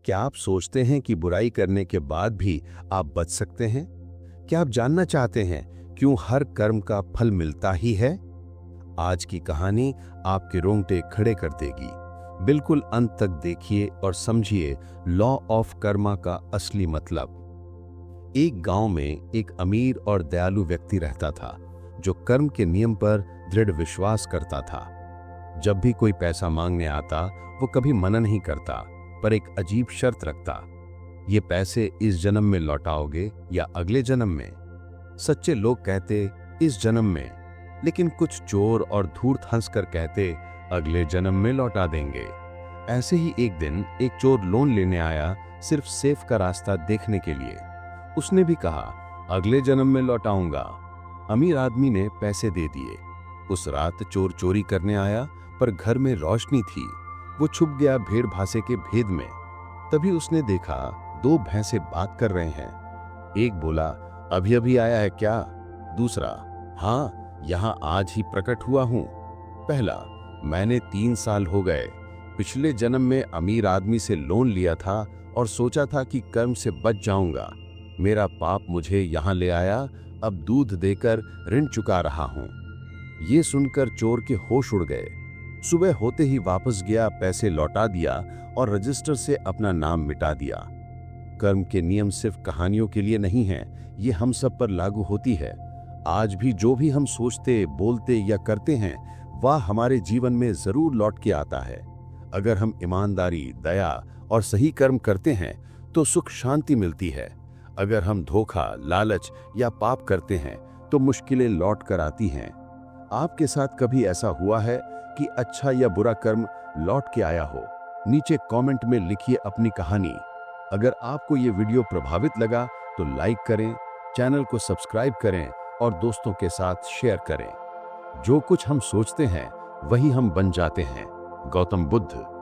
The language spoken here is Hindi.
क्या आप सोचते हैं कि बुराई करने के बाद भी आप बच सकते हैं? क्या आप जानना चाहते हैं क्यों हर कर्म का फल मिलता ही है? आज की कहानी आपके रोंगटे खड़े कर देगी। बिल्कुल अंत तक देखिए और समझिए लॉ ऑफ कर्मा का असली मतलब। एक गांव में एक अमीर और दयालु व्यक्ति रहता था जो कर्म के नियम पर दृढ़ विश्वास करता था। जब भी कोई पैसा मांगने आता वो कभी मना नहीं करता, पर एक अजीब शर्त रखता। ये पैसे इस जन्म में लौटाओगे या अगले जन्म में? सच्चे लोग कहते इस जन्म में, लेकिन कुछ चोर और धूर्त हंसकर कहते अगले जन्म में लौटा देंगे। ऐसे ही एक दिन एक चोर लोन लेने आया, सिर्फ सेफ का रास्ता देखने के लिए। उसने भी कहा अगले जन्म में लौटाऊंगा। अमीर आदमी ने पैसे दे दिए। उस रात चोर चोरी करने आया, पर घर में रोशनी थी। वो छुप गया भेड़ भासे के भेद में। तभी उसने देखा दो भैंसे बात कर रहे हैं। एक बोला अभी अभी आया है क्या? दूसरा हाँ, यहां आज ही प्रकट हुआ हूं। पहला मैंने 3 साल हो गए, पिछले जन्म में अमीर आदमी से लोन लिया था और सोचा था कि कर्म से बच जाऊंगा। मेरा पाप मुझे यहां ले आया, अब दूध देकर ऋण चुका रहा हूं। ये सुनकर चोर के होश उड़ गए। सुबह होते ही वापस गया, पैसे लौटा दिया और रजिस्टर से अपना नाम मिटा दिया। कर्म के नियम सिर्फ कहानियों के लिए नहीं हैं, ये हम सब पर लागू होती है। आज भी जो भी हम सोचते, बोलते या करते हैं वह हमारे जीवन में जरूर लौट के आता है। अगर हम ईमानदारी, दया और सही कर्म करते हैं तो सुख शांति मिलती है। अगर हम धोखा, लालच या पाप करते हैं तो मुश्किलें लौट कर आती हैं। आपके साथ कभी ऐसा हुआ है कि अच्छा या बुरा कर्म लौट के आया हो? नीचे कमेंट में लिखिए अपनी कहानी। अगर आपको ये वीडियो प्रभावित लगा तो लाइक करें, चैनल को सब्सक्राइब करें और दोस्तों के साथ शेयर करें। जो कुछ हम सोचते हैं वही हम बन जाते हैं। गौतम बुद्ध।